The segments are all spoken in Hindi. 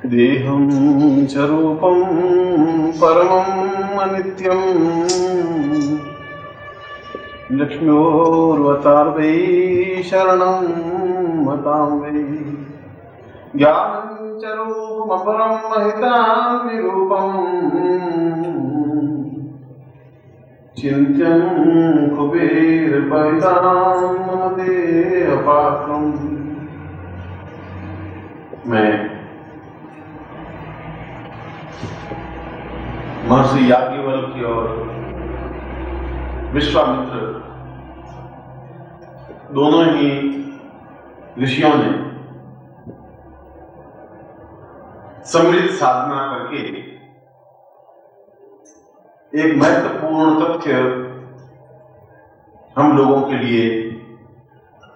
देहं च रूपं परमं अनित्यं लक्ष्म्योर्वतार्वै शरणं मतां वै ज्ञानं च रूपमपरं महितां निरूपं चिन्त्यं कुबेरपरितां मम देहपात्रम्। मैं महर्षि याज्ञवल्क्य और विश्वामित्र दोनों ही ऋषियों ने सम्मिलित साधना करके एक महत्वपूर्ण तथ्य हम लोगों के लिए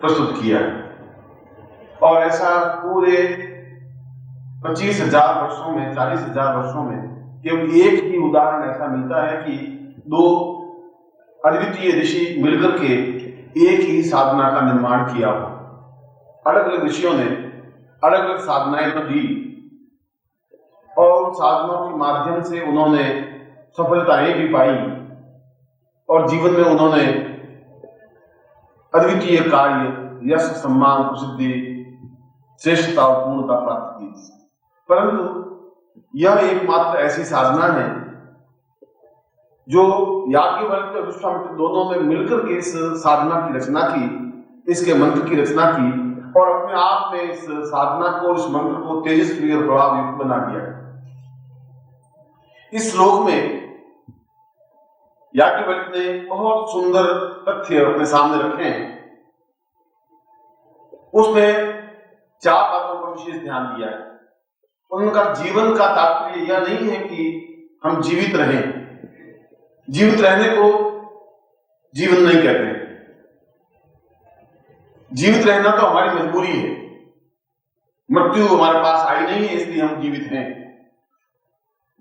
प्रस्तुत किया और ऐसा पूरे 25,000 वर्षों में 40,000 वर्षों में केवल एक ही उदाहरण ऐसा मिलता है कि दो अद्वितीय ऋषि मिलकर के एक ही साधना का निर्माण किया हो। अलग अलग ऋषियों ने अलग अलग साधनाएं तो दी और उन साधनाओं के माध्यम से उन्होंने सफलताएं भी पाई और जीवन में उन्होंने अद्वितीय कार्य, यश, सम्मान, प्रसिद्धि, श्रेष्ठता और पूर्णता प्राप्त की। परंतु यह एकमात्र ऐसी साधना है जो याज्ञवल्क्य और विश्वामित्र दोनों ने मिलकर के इस साधना की रचना की, इसके मंत्र की रचना की और अपने आप में इस साधना को, इस मंत्र को तेजस्वी और प्रभावयुक्त बना दिया। इस श्लोक में याज्ञवल्क्य ने बहुत सुंदर तथ्य अपने सामने रखे हैं। उसमें 4 बातों पर विशेष ध्यान दिया है। उनका जीवन का तात्पर्य यह नहीं है कि हम जीवित रहें। जीवित रहने को जीवन नहीं कहते। जीवित रहना तो हमारी मजबूरी है। मृत्यु हमारे पास आई नहीं है इसलिए हम जीवित हैं।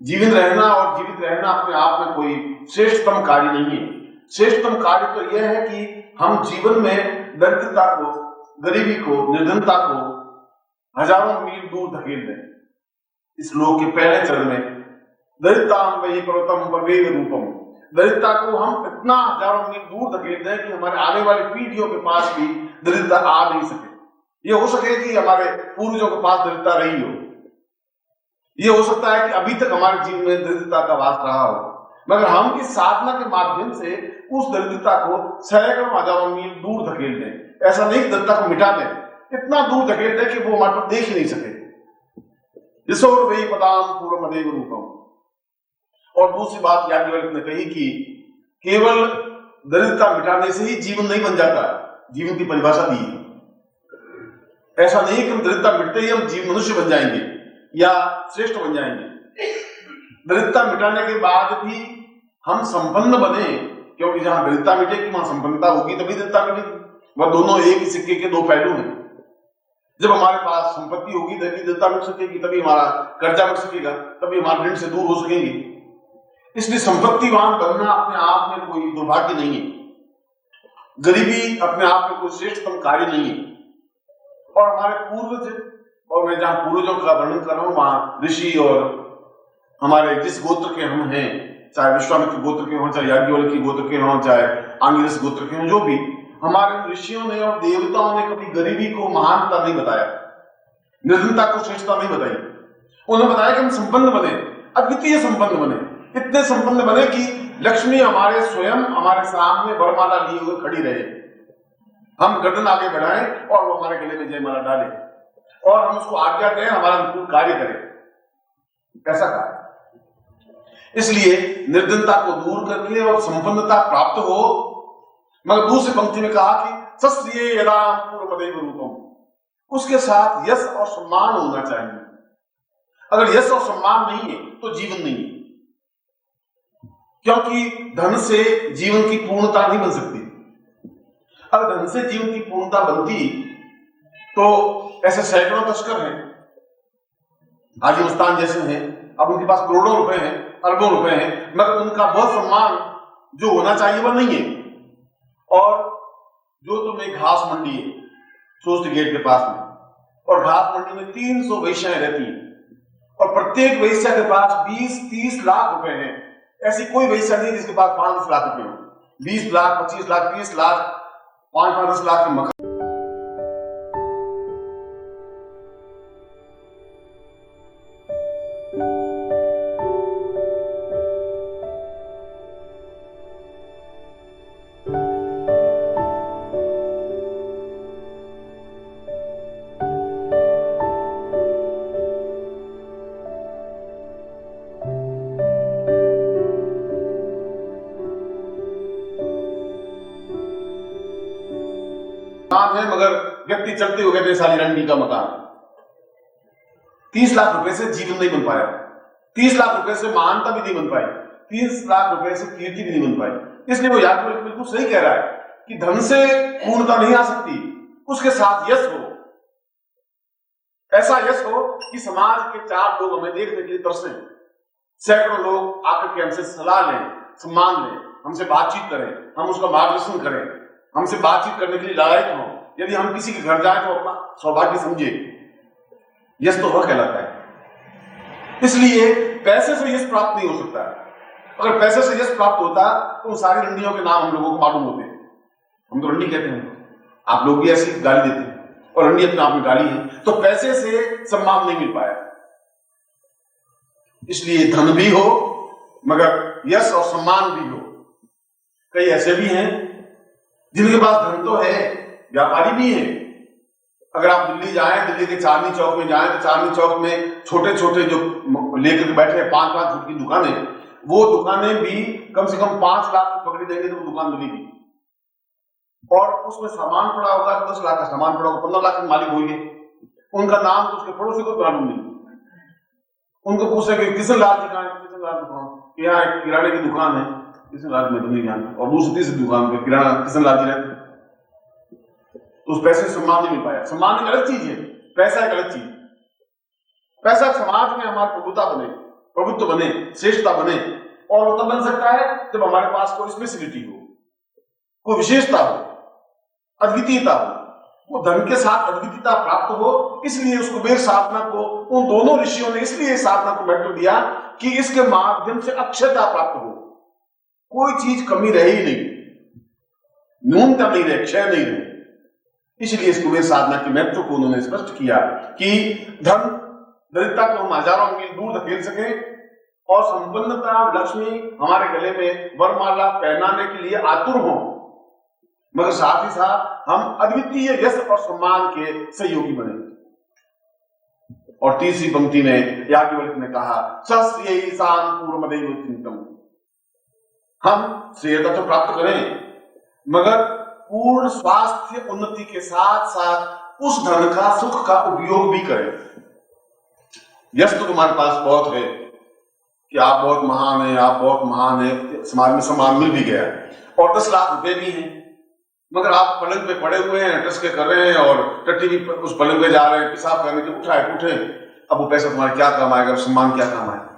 जीवित रहना और जीवित रहना अपने आप में कोई श्रेष्ठतम कार्य नहीं है। श्रेष्ठतम कार्य तो यह है कि हम जीवन में दरिद्रता को, गरीबी को, निर्धनता को हजारों मील दूर धकेल दें। इस श्लोक के पहले चरण में दरिद्रतां वै पर्वतं प्रवेद रूपम, दरिद्रता को हम इतना हजारों मील दूर धकेल दें कि हमारे आने वाली पीढ़ियों के पास भी दरिद्रता आ नहीं सके। ये हो सके कि हमारे पूर्वजों के पास दरिद्रता रही हो, ये हो सकता है कि अभी तक हमारे जीवन में दरिद्रता का वास रहा हो, मगर हम इस साधना के माध्यम से उस दरिद्रता को सैकड़ों हजारों मील दूर धकेल दें। ऐसा नहीं दरिद्रता को मिटा दें, इतना दूर धकेल दें कि वो हमारे देख ही नहीं सके। ऋषोर वै पदाम पूर्वमदेव रूपम। और दूसरी बात याज्ञवल्क्य ने कही कि केवल दरिद्रता मिटाने से ही जीवन नहीं बन जाता, जीवन की परिभाषा दी है। ऐसा नहीं कि हम दरिद्रता मिटते ही हम जीव मनुष्य बन जाएंगे या श्रेष्ठ बन जाएंगे। दरिद्रता मिटाने के बाद भी हम संपन्न बने, क्योंकि जहां दरिद्रता मिटेगी वहां संपन्नता होगी, तभी दरिद्रता मिटेगी। वह दोनों एक ही सिक्के के दो पहलू हैं। जब हमारे पास संपत्ति होगी तभी दरिद्रता मिट सकेगी, तभी हमारा कर्जा मिट सकेगा, तभी हमारे ऋण से दूर हो सकेंगे। इसलिए संपत्तिवान बनना अपने आप में कोई दुर्भाग्य नहीं है। गरीबी अपने आप में कोई श्रेष्ठतम कार्य नहीं है। और हमारे पूर्वज, और मैं जहां पूर्वजों का वर्णन कर रहा हूं वहां ऋषि और हमारे जिस गोत्र के हम हैं, चाहे विश्वामित्र गोत्र के हों, चाहे याज्ञवल्क्य गोत्र के हों, चाहे आंगिरस गोत्र के हों, जो भी हमारे ऋषियों ने और देवताओं ने कभी गरीबी को महानता नहीं बताया, निर्धनता को श्रेष्ठता नहीं बताई। उन्होंने बताया कि हम संपन्न बने, अद्वितीय संपन्न बने, इतने संपन्न बने कि लक्ष्मी हमारे स्वयं हमारे सामने वरमाला लिए हुए खड़ी रहे, हम गर्दन आगे बढ़ाएं और वो हमारे गले में जयमाला डाले और हम उसको आज्ञा दें, हमारा अनुकूल कार्य करें। ऐसा कार्य, इसलिए निर्धनता को दूर करके और संपन्नता प्राप्त हो। मगर दूसरी पंक्ति में कहा कि सस्ये यदा पूर्वमदेव रूपम, उसके साथ यश और सम्मान होना चाहिए। अगर यश और सम्मान नहीं है तो जीवन नहीं है, क्योंकि धन से जीवन की पूर्णता नहीं बन सकती। अगर धन से जीवन की पूर्णता बनती तो ऐसे सैकड़ों तस्कर हैं, हाजी मस्तान जैसे हैं, अब उनके पास करोड़ों रुपए हैं, अरबों रुपए हैं, मगर उनका बहुत सम्मान जो होना चाहिए वह नहीं है। और जो तुम्हें घास मंडी है सोस्ट गेट के पास में, और घास मंडी में 300 वेश्याएं रहती हैं और प्रत्येक वेश्या के पास 20-30 लाख रुपए हैं। ऐसी कोई वेश्या नहीं जिसके पास 5 लाख रुपए हो। 20 लाख, 25 लाख, 30 लाख, 5-10 लाख के मकान। है मगर व्यक्ति चलते हुए कहते साली रंडी का मकान। 30 लाख रुपए से जीवन नहीं बन पाया, 30 लाख रुपए से महानता भी नहीं बन पाई, 30 लाख रुपए से कीर्ति भी नहीं बन पाई। इसलिए वो याज्ञवल्क्य बिल्कुल सही कह रहा है कि धन से पूर्णता नहीं आ सकती, उसके साथ यश हो। ऐसा यश हो कि समाज के 4 लोग हमें देखने के लिए तरसें, सैकड़ों लोग आकर के हमसे सलाह लें, सम्मान लें, हमसे बातचीत करें, हम उसका मार्गदर्शन करें, हमसे बातचीत करने के लिए लायक हो। यदि हम किसी के घर जाएं तो अपना सौभाग्य समझे, यश तो वह कहलाता है। इसलिए पैसे से यश प्राप्त नहीं हो सकता है। अगर पैसे से यश प्राप्त होता तो उन सारी रंडियों के नाम हम लोगों को मालूम होते। हम तो रंडी कहते हैं, आप लोग भी ऐसी गाली देते हैं और रंडी अपने आप में गाली है। तो पैसे से सम्मान नहीं मिल पाया, इसलिए धन भी हो मगर यश और सम्मान भी हो। कई ऐसे भी हैं जिनके पास धन तो है, व्यापारी भी है। अगर आप दिल्ली जाएं, दिल्ली के चांदनी चौक में जाएं तो चांदनी चौक में छोटे छोटे जो लेकर बैठे हैं 5-5 फुट की दुकानें, वो दुकानें भी कम से कम 5 लाख की पकड़ी देंगे तो वो दुकान मिलेगी। और उसमें सामान पड़ा होगा, 10 लाख का सामान पड़ा होगा, 15 लाख के मालिक होंगे। उनका नाम तो उसके पड़ोसी को मालूम नहीं। उनको पूछेंगे किशन लाल जी कहाँ है, किशन लाल दुकान, यहाँ एक किराने की दुकान है, किशन लाल में तो नहीं जानता। और दूसरी तीसरी दुकान पे किराना किशन लाल जी रहते। तो उस पैसे से सम्मान नहीं मिल पाया। सम्मान एक अलग चीज है, पैसा एक अलग चीज। पैसा समाज में हमारी प्रभुता बने, प्रभुत्व बने, श्रेष्ठता बने, और वो तब बन सकता है जब हमारे पास कोई स्पेशलिटी हो, कोई विशेषता हो, अद्वितीयता हो। वो धन के साथ अद्वितीयता प्राप्त हो। इसलिए उस कुबेर साधना को उन दोनों ऋषियों ने इसलिए साधना को महत्व दिया कि इसके माध्यम से अक्षयता प्राप्त हो, कोई चीज कमी रहे ही नहीं, न्यूनतम नहीं रहे, क्षय नहीं रहे। इसलिए इस कुबेर साधना के महत्व को उन्होंने स्पष्ट किया कि धन दरिद्रता को हम हजारों मील दूर धकेल सके और संपन्नता लक्ष्मी हमारे गले में वरमाला पहनाने के लिए आतुर हो, मगर साथ ही साथ हम अद्वितीय यश और सम्मान के सहयोगी बने। और तीसरी पंक्ति में याज्ञवल्क्य ने कहा सस्यैषां शाम पूर्वमदेव चिंतम, हम श्रेयता तो प्राप्त करें मगर पूर्ण स्वास्थ्य उन्नति के साथ साथ उस धन का, सुख का उपयोग भी करें। यश तो तुम्हारे पास बहुत है कि आप बहुत महान हैं, आप बहुत महान हैं, समाज में सम्मान मिल भी गया और 10 लाख रुपए भी हैं, मगर आप पलंग पे पड़े हुए हैं, टसके कर रहे हैं और टट्टी भी उस पलंग पे जा रहे हैं, पेशाब करने के उठे। अब वो पैसा तुम्हारे क्या काम आएगा, सम्मान क्या काम आएगा?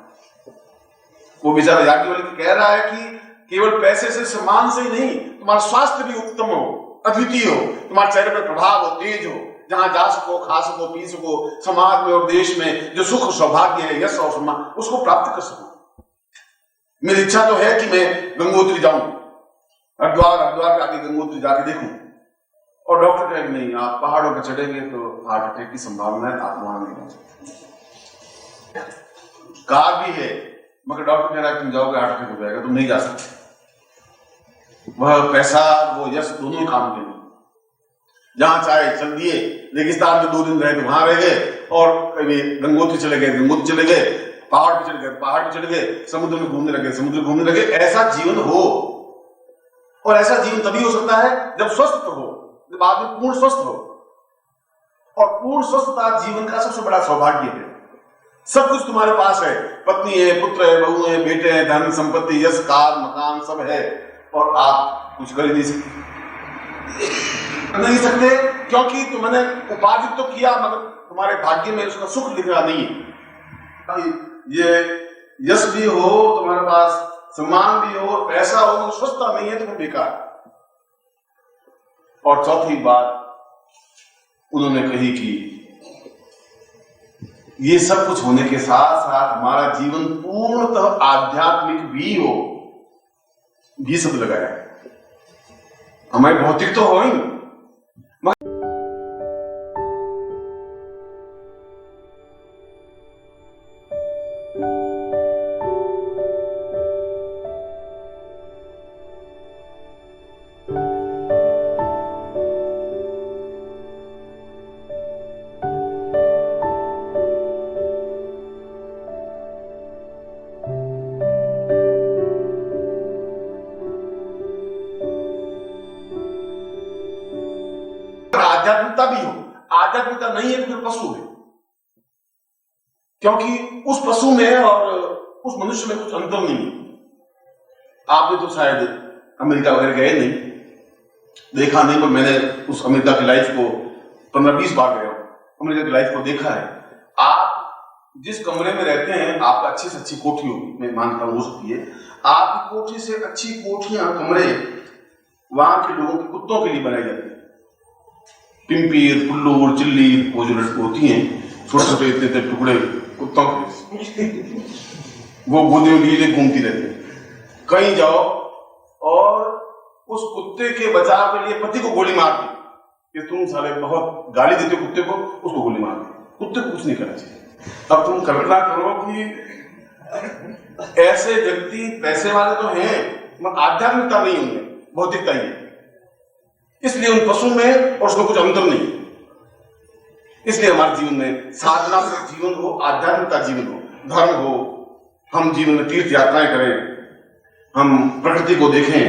वो बेचारा याज्ञवल्क्य कह रहा है कि केवल पैसे से, सम्मान से ही नहीं, तुम्हारा स्वास्थ्य भी उत्तम हो, अद्वितीय हो, तुम्हारे चेहरे पर प्रभाव हो, तेज हो, जहां जा सको, खा सको, पी सको, समाज में और देश में जो सुख सौभाग्य है, यश और सम्मान, उसको प्राप्त कर सको। मेरी इच्छा तो है कि मैं गंगोत्री जाऊं, हरिद्वार के आगे गंगोत्री जाके देखूं, और डॉक्टर कहे नहीं, आप पहाड़ों पर चढ़ेंगे तो हार्ट अटैक की संभावना है, आप वहां नहीं जा सकते। कार भी है, मगर डॉक्टर कह रहा है तुम जाओगे हार्ट अटैक हो जाएगा, तुम नहीं जा सकते। वह पैसा, वो यश दोनों ही काम के नहीं। जहां चाहे चल दिए, रेगिस्तान में 2 दिन रहे तो वहां रह गए, और कभी गंगोत्री चले गए, पहाड़ पे चढ़ गए, समुद्र में घूमने लगे। ऐसा जीवन हो, और ऐसा जीवन तभी हो सकता है जब स्वस्थ हो, जब आदमी पूर्ण स्वस्थ हो। और पूर्ण स्वस्थता जीवन का सबसे बड़ा सौभाग्य है। सब कुछ तुम्हारे पास है, पत्नी है, पुत्र है, बहू है, बेटे हैं, धन संपत्ति, यश, कार, मकान सब है, और आप कुछ कर ही नहीं सकते क्योंकि तुमने उपार्जित तो किया, मगर तुम्हारे भाग्य में उसका सुख लिखा नहीं है। ये यश भी हो तुम्हारे पास, सम्मान भी हो, पैसा हो, स्वस्थता नहीं है तो बेकार। और चौथी बात उन्होंने कही कि ये सब कुछ होने के साथ साथ हमारा जीवन पूर्णतः आध्यात्मिक भी हो, भी शब्द लगाया है। हमारे भौतिक तो हो ही, आध्यात्मिकता भी हो। आध्यात्मिकता नहीं है तो फिर पशु है, क्योंकि उस पशु में और उस मनुष्य में कुछ अंतर नहीं है। आपने तो शायद अमेरिका वगैरह गए नहीं, देखा नहीं, पर मैंने उस अमेरिका की लाइफ को 15-20 बार गया हूं, अमेरिका की लाइफ को देखा है। आप जिस कमरे में रहते हैं, आपका अच्छी से अच्छी कोठी होगी, मैं मानता हूं हो सकती है, आपकी कोठी से अच्छी कोठियां, कमरे वहां के लोगों के कुत्तों के लिए बनाई जाती है। पिंपीर, पुल्लूर, चिल्ली, वो जो होती हैं छोटे छोटे इतने टुकड़े कुत्तों के, वो गोदी में लिए घूमती रहती है। कहीं जाओ और उस कुत्ते के बचाव के लिए पति को गोली मार दी कि तुम साले बहुत गाली देते हो कुत्ते को, उसको गोली मार दी। कुत्ते को कुछ नहीं करना चाहिए। अब तुम कल्पना करो कि ऐसे व्यक्ति पैसे वाले तो हैं, मगर आध्यात्मिकता नहीं उनमें, भौतिकता ही है। इसलिए उन पशु में और उसमें कुछ अंतर नहीं। इसलिए हमारे जीवन में साधना से जीवन हो, आध्यात्मिकता जीवन हो, धर्म हो, हम जीवन में तीर्थ यात्राएं करें, हम प्रकृति को देखें,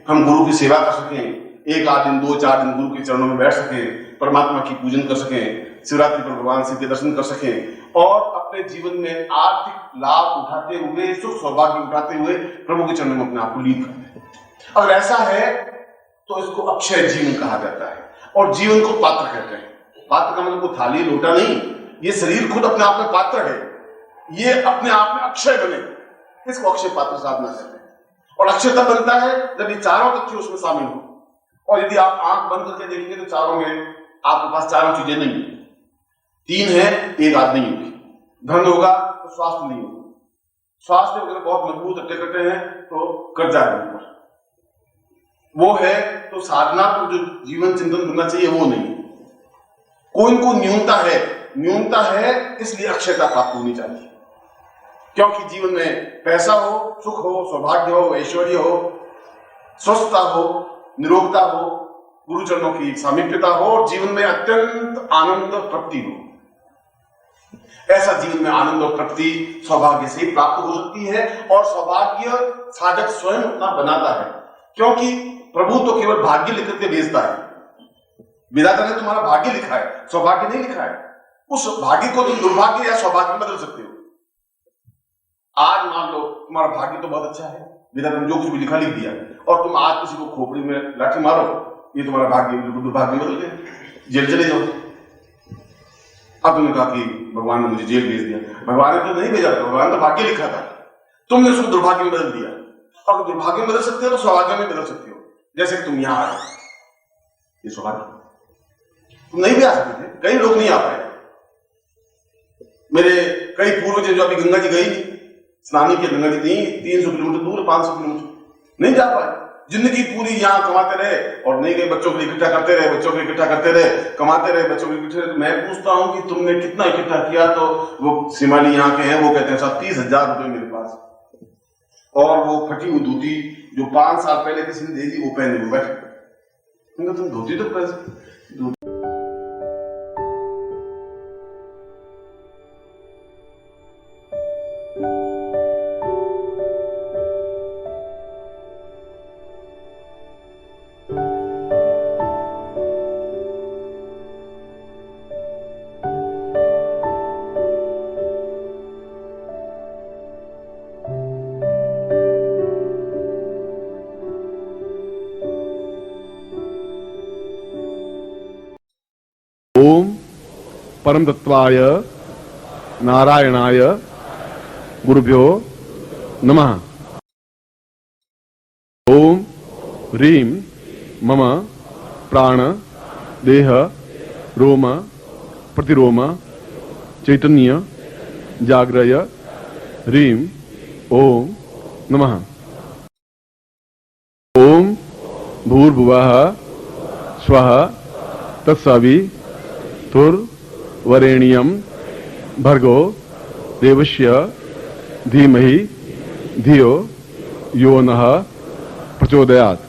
हम गुरु की सेवा कर सकें, 1 आध दिन 2-4 दिन गुरु के चरणों में बैठ सकें, परमात्मा की पूजन कर सकें, शिवरात्रि पर भगवान शिव के दर्शन कर सकें, और अपने जीवन में आर्थिक लाभ उठाते हुए, सुख सौभाग्य उठाते हुए प्रभु के चरणों में अपने आप को लीन करते। अगर ऐसा है तो इसको अक्षय जीवन कहा जाता है, और जीवन को पात्र कहते हैं। पात्र का मतलब कोई थाली लोटा नहीं, ये शरीर खुद अपने आप में पात्र है, ये अपने आप में अक्षय बने, इसको अक्षय पात्र साधना कहते हैं। और अक्षय तब बनता है जब ये चारों तथ्य उसमें शामिल हो। और यदि आप आंख बंद करके देखेंगे तो चारों में आपके पास चारों चीजें नहीं है, 3 है, 1 आध नहीं होगी। धन होगा तो स्वास्थ्य नहीं होगा, स्वास्थ्य अगर बहुत मजबूत अट्टे कट्टे हैं तो कर्जा है ऊपर, वो है तो साधना को जो जीवन चिंतन करना चाहिए वो नहीं। कोई को न्यूनता है, इसलिए अक्षयता प्राप्त होनी चाहिए। क्योंकि जीवन में पैसा हो, सुख हो, सौभाग्य हो, ऐश्वर्य हो, स्वस्थता हो, निरोगता हो, गुरुचरणों की सामीप्यता हो, और जीवन में अत्यंत आनंद और तृप्ति हो। ऐसा जीवन में आनंद और तृप्ति सौभाग्य से प्राप्त हो सकती है, और सौभाग्य साधक स्वयं अपना बनाता है। क्योंकि प्रभु तो केवल भाग्य लिख के भेजता है। विधाता ने तुम्हारा भाग्य लिखा है, सौभाग्य नहीं लिखा है। उस भाग्य को तुम दुर्भाग्य या सौभाग्य में बदल सकते हो। आज मान लो तुम्हारा भाग्य तो बहुत अच्छा है, विधाता ने जो कुछ भी लिखा लिख दिया, और तुम आज किसी को खोपड़ी में लाठी मारो, ये तुम्हारा भाग्य दुर्भाग्य में बदल गया, जेल चले जाओ। अब तुमने कहा कि भगवान ने मुझे जेल भेज दिया। भगवान ने तो नहीं भेजा था, भगवान ने तो भाग्य लिखा था, तुमने उसको दुर्भाग्य में बदल दिया। और दुर्भाग्य में बदल सकते हो तो सौभाग्य में बदल सकते हो। जैसे कि तुम यहां आए, ये सौभाग्य, तुम नहीं भी आ सकते थे, कई लोग नहीं आ पाए। मेरे कई पूर्वज जो अभी गंगा जी गई नहीं, स्नानी की गंगा जी नहीं, 300 किलोमीटर दूर, 500 किलोमीटर नहीं जा पाए। जिंदगी पूरी यहां कमाते रहे और नहीं गए, बच्चों को इकट्ठा करते रहे, बच्चों को इकट्ठा करते रहे, कमाते रहे, बच्चों को इकट्ठे रहे। मैं पूछता हूं कि तुमने कितना इकट्ठा किया, तो वो सिमाली यहाँ के हैं, वो कहते हैं साहब 30,000 रुपए मेरे पास, और वो फटी हुई धोती जो 5 साल पहले किसी ने दे दी, वो पहने हुए बैठे। तुम धोती तो पैसे ओम परम तत्वाय नारायणाय गुरुभ्यो नमः। ओम ह्रीं मम प्राण देह रोम प्रतिरोम चैतन्य जाग्रय ह्रीं ओम नमः। ओम भूर्भुवः स्वः तत्सवितुर्वरेण्यं भर्गो देवस्य धीमहि धियो यो नः प्रचोदयात्।